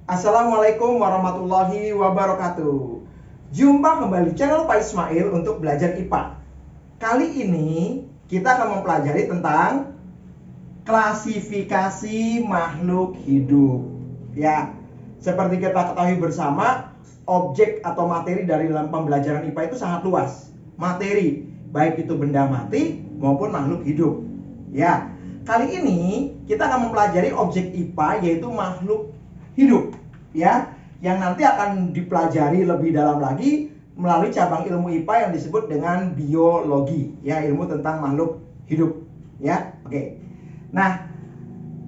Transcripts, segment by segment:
Assalamualaikum warahmatullahi wabarakatuh. Jumpa kembali di channel Pak Ismail untuk belajar IPA. Kali ini kita akan mempelajari tentang klasifikasi makhluk hidup. Ya, seperti kita ketahui bersama, objek atau materi dari dalam pembelajaran IPA itu sangat luas. Materi, baik itu benda mati maupun makhluk hidup. Ya, kali ini kita akan mempelajari objek IPA yaitu makhluk hidup, ya, yang nanti akan dipelajari lebih dalam lagi melalui cabang ilmu IPA yang disebut dengan biologi, ya, ilmu tentang makhluk hidup, ya. Oke. Nah,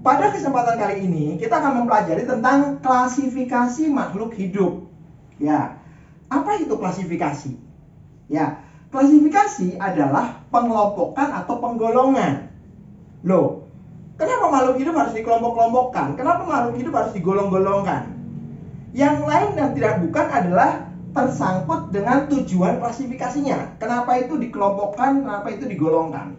pada kesempatan kali ini kita akan mempelajari tentang klasifikasi makhluk hidup. Ya, apa itu klasifikasi? Ya, klasifikasi adalah pengelompokan atau penggolongan. Loh, kenapa makhluk hidup harus dikelompok-kelompokkan? Kenapa makhluk hidup harus digolong-golongkan? Yang lain dan tidak bukan adalah tersangkut dengan tujuan klasifikasinya. Kenapa itu dikelompokkan, kenapa itu digolongkan?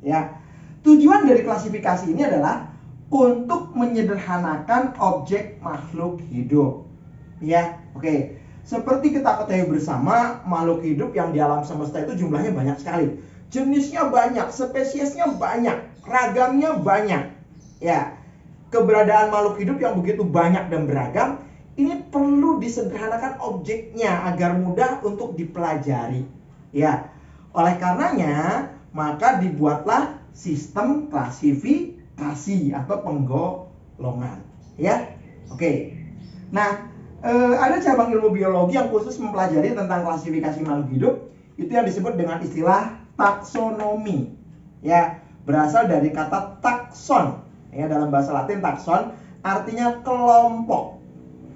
Ya, tujuan dari klasifikasi ini adalah untuk menyederhanakan objek makhluk hidup. Ya, oke. Seperti kita ketahui bersama, makhluk hidup yang di alam semesta itu jumlahnya banyak sekali. Jenisnya banyak, spesiesnya banyak, ragamnya banyak. Ya, keberadaan makhluk hidup yang begitu banyak dan beragam, ini perlu disederhanakan objeknya agar mudah untuk dipelajari. Ya, oleh karenanya maka dibuatlah sistem klasifikasi atau penggolongan. Ya, oke. Nah, ada cabang ilmu biologi yang khusus mempelajari tentang klasifikasi makhluk hidup, itu yang disebut dengan istilah taksonomi. Ya, berasal dari kata takson. Ya, dalam bahasa Latin takson artinya kelompok.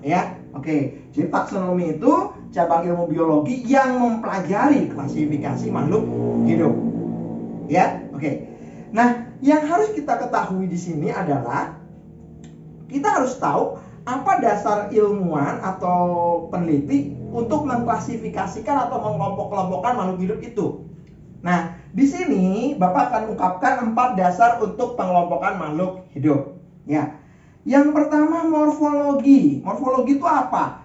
Ya, oke. Jadi taksonomi itu cabang ilmu biologi yang mempelajari klasifikasi makhluk hidup. Ya, oke. Nah, yang harus kita ketahui di sini adalah kita harus tahu apa dasar ilmuwan atau peneliti untuk mengklasifikasikan atau mengelompok-kelompokkan makhluk hidup itu. Nah, di sini Bapak akan ungkapkan 4 dasar untuk pengelompokan makhluk hidup. Ya. Yang pertama, morfologi. Morfologi itu apa?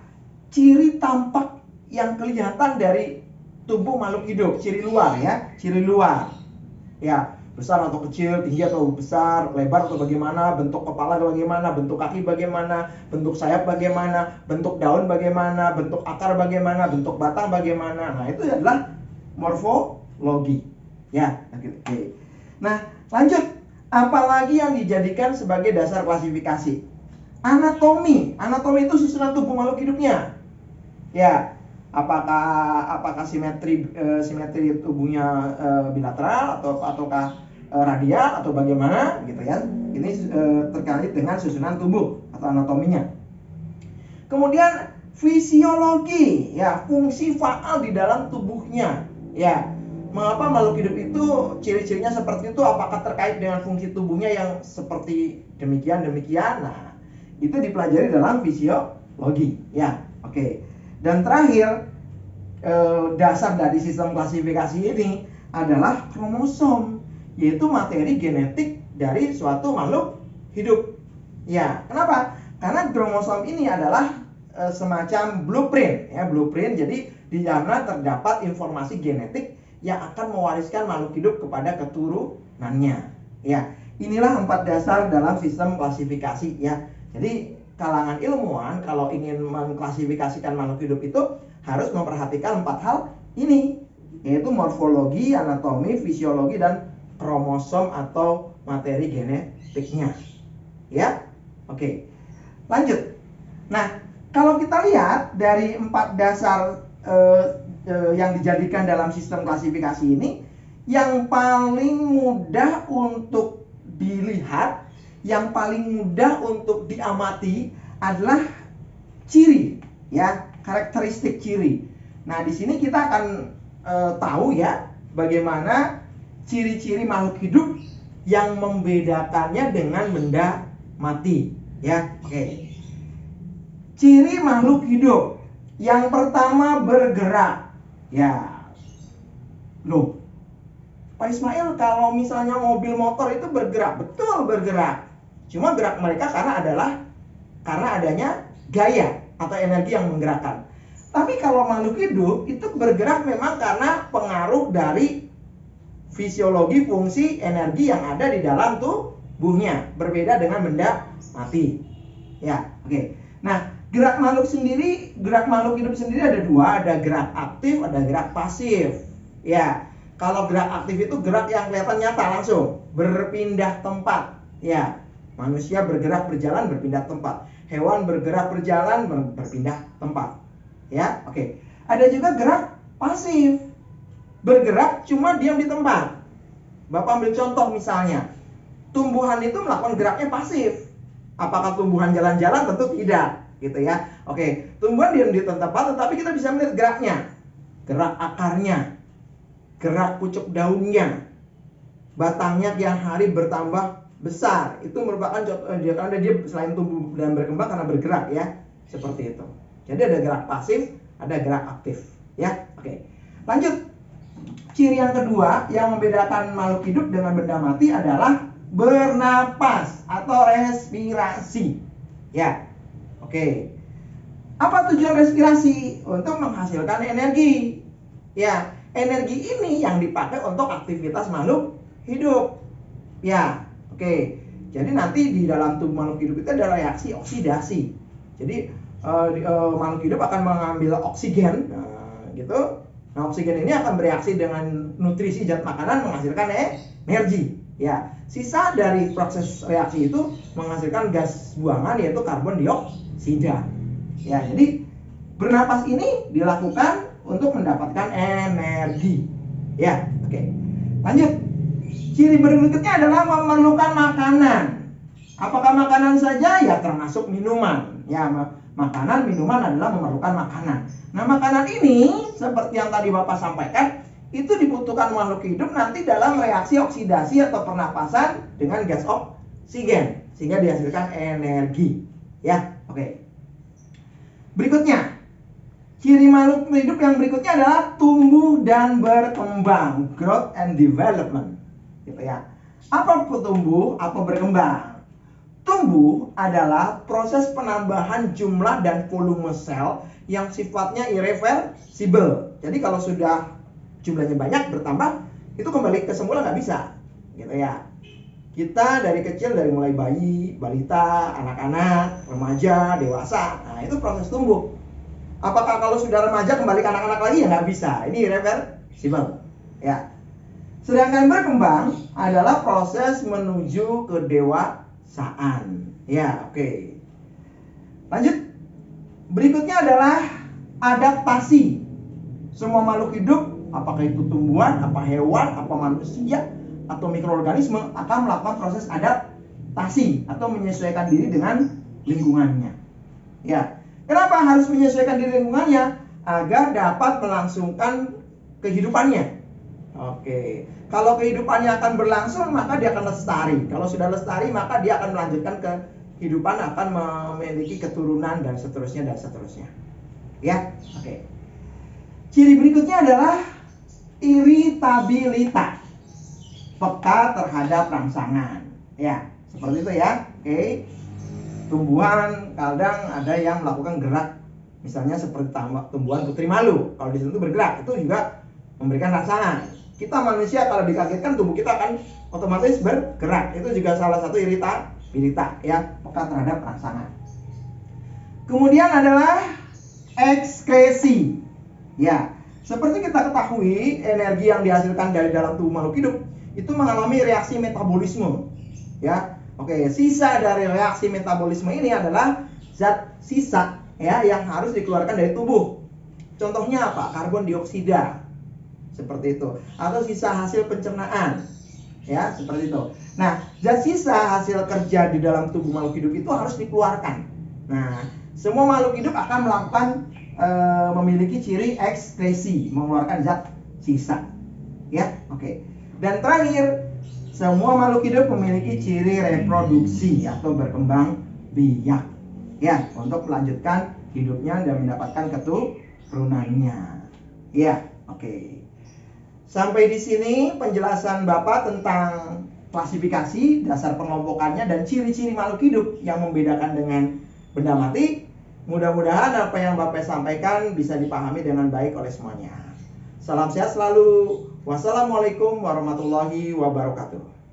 Ciri tampak yang kelihatan dari tubuh makhluk hidup, ciri luar, ya, ciri luar. Ya, besar atau kecil, tinggi atau besar, lebar atau bagaimana, bentuk kepala bagaimana, bentuk kaki bagaimana, bentuk sayap bagaimana, bentuk daun bagaimana, bentuk akar bagaimana, bentuk batang bagaimana. Nah, itu adalah morfologi. Ya, oke. Nah, lanjut. Apalagi yang dijadikan sebagai dasar klasifikasi? Anatomi. Anatomi itu susunan tubuh makhluk hidupnya. Ya, apakah simetri tubuhnya bilateral ataukah radial atau bagaimana gitu ya. Ini terkait dengan susunan tubuh atau anatominya. Kemudian fisiologi, ya, fungsi faal di dalam tubuhnya. Ya, mengapa makhluk hidup itu ciri-cirinya seperti itu? Apakah terkait dengan fungsi tubuhnya yang seperti demikian? Nah, itu dipelajari dalam fisiologi. Ya, oke. Dan terakhir, dasar dari sistem klasifikasi ini adalah kromosom, yaitu materi genetik dari suatu makhluk hidup. Ya, kenapa? Karena kromosom ini adalah semacam blueprint, ya, blueprint. Jadi di dalamnya terdapat informasi genetik yang akan mewariskan makhluk hidup kepada keturunannya. Ya, inilah 4 dasar dalam sistem klasifikasi, ya. Jadi kalangan ilmuwan kalau ingin mengklasifikasikan makhluk hidup itu harus memperhatikan 4 hal ini, yaitu morfologi, anatomi, fisiologi, dan kromosom atau materi genetiknya. Ya, oke. Lanjut. Nah, kalau kita lihat dari 4 dasar yang dijadikan dalam sistem klasifikasi ini, yang paling mudah untuk dilihat, yang paling mudah untuk diamati adalah ciri, ya, karakteristik ciri. Nah, di sini kita akan tahu, ya, bagaimana ciri-ciri makhluk hidup yang membedakannya dengan benda mati, ya. Oke. Ciri makhluk hidup yang pertama, bergerak. Ya, loh, Pak Ismail, kalau misalnya mobil motor itu bergerak, betul bergerak. Cuma gerak mereka karena adanya gaya atau energi yang menggerakkan. Tapi kalau makhluk hidup itu bergerak memang karena pengaruh dari fisiologi fungsi energi yang ada di dalam tubuhnya, berbeda dengan benda mati. Ya, oke. Nah, gerak makhluk hidup sendiri ada dua, ada gerak aktif, ada gerak pasif. Ya, kalau gerak aktif itu gerak yang kelihatan nyata langsung, berpindah tempat. Ya, manusia bergerak berjalan berpindah tempat, hewan bergerak berjalan berpindah tempat. Ya, oke. Ada juga gerak pasif, bergerak cuma diam di tempat. Bapak ambil contoh misalnya, tumbuhan itu melakukan geraknya pasif. Apakah tumbuhan jalan-jalan? Tentu tidak, gitu ya. Oke, tumbuhan diam di tempat, tetapi kita bisa melihat geraknya, gerak akarnya, gerak pucuk daunnya, batangnya tiap hari bertambah besar. Itu merupakan contoh karena dia selain tumbuh dan berkembang karena bergerak, ya, seperti itu. Jadi ada gerak pasif, ada gerak aktif, ya. Oke. Lanjut. Ciri yang kedua yang membedakan makhluk hidup dengan benda mati adalah bernapas atau respirasi. Ya. Oke. Apa tujuan respirasi? Untuk menghasilkan energi. Ya, energi ini yang dipakai untuk aktivitas makhluk hidup. Ya. Oke. Jadi nanti di dalam tubuh makhluk hidup itu ada reaksi oksidasi. Jadi makhluk hidup akan mengambil oksigen, gitu. Nah, oksigen ini akan bereaksi dengan nutrisi zat makanan menghasilkan energi. Ya, sisa dari proses reaksi itu menghasilkan gas buangan yaitu karbon dioksida. Ya, jadi bernapas ini dilakukan untuk mendapatkan energi. Ya, oke. Lanjut. Ciri berikutnya adalah memerlukan makanan. Apakah makanan saja? Ya, termasuk minuman. Ya, makanan, minuman adalah memerlukan makanan. Nah, makanan ini seperti yang tadi Bapak sampaikan, itu dibutuhkan makhluk hidup nanti dalam reaksi oksidasi atau pernapasan dengan gas oksigen sehingga dihasilkan energi. Ya, oke. Berikutnya, ciri makhluk hidup yang berikutnya adalah tumbuh dan berkembang, growth and development. Gitu ya. Apa tumbuh, apa berkembang? Tumbuh adalah proses penambahan jumlah dan volume sel yang sifatnya irreversible. Jadi kalau sudah jumlahnya banyak bertambah, itu kembali ke semula nggak bisa, gitu ya. Kita dari kecil, dari mulai bayi, balita, anak-anak, remaja, dewasa, nah itu proses tumbuh. Apakah kalau sudah remaja kembali ke anak-anak lagi? Ya nggak bisa. Ini irreversible. Ya. Sedangkan berkembang adalah proses menuju ke kedewasaan. Ya, oke. Lanjut. Berikutnya adalah adaptasi. Semua makhluk hidup, apakah itu tumbuhan, apa hewan, apa manusia, atau mikroorganisme akan melakukan proses adaptasi atau menyesuaikan diri dengan lingkungannya. Ya. Kenapa harus menyesuaikan diri lingkungannya? Agar dapat melangsungkan kehidupannya. Oke. Kalau kehidupannya akan berlangsung, maka dia akan lestari. Kalau sudah lestari, maka dia akan melanjutkan kehidupan, akan memiliki keturunan dan seterusnya dan seterusnya. Ya, oke. Ciri berikutnya adalah iritabilitas, peka terhadap rangsangan. Ya, seperti itu ya. Oke. Tumbuhan kadang ada yang melakukan gerak, misalnya seperti tumbuhan putri malu. Kalau di situ bergerak, itu juga memberikan rangsangan. Kita manusia kalau dikagetkan tubuh kita akan otomatis bergerak. Itu juga salah satu iritabilitas, ya, peka terhadap rangsangan. Kemudian adalah ekskresi. Ya, seperti kita ketahui, energi yang dihasilkan dari dalam tubuh makhluk hidup itu mengalami reaksi metabolisme. Ya, oke. Sisa dari reaksi metabolisme ini adalah zat sisa, ya, yang harus dikeluarkan dari tubuh. Contohnya apa? Karbon dioksida. Seperti itu. Atau sisa hasil pencernaan. Ya, seperti itu. Nah, zat sisa hasil kerja di dalam tubuh makhluk hidup itu harus dikeluarkan. Nah, semua makhluk hidup akan melakukan memiliki ciri ekskresi, mengeluarkan zat sisa. Ya, oke. Dan terakhir, semua makhluk hidup memiliki ciri reproduksi atau berkembang biak. Ya, untuk melanjutkan hidupnya dan mendapatkan keturunannya. Ya, oke. Sampai di sini penjelasan Bapak tentang klasifikasi, dasar pengelompokannya, dan ciri-ciri makhluk hidup yang membedakan dengan benda mati. Mudah-mudahan apa yang Bapak sampaikan bisa dipahami dengan baik oleh semuanya. Salam sehat selalu. Wassalamualaikum warahmatullahi wabarakatuh.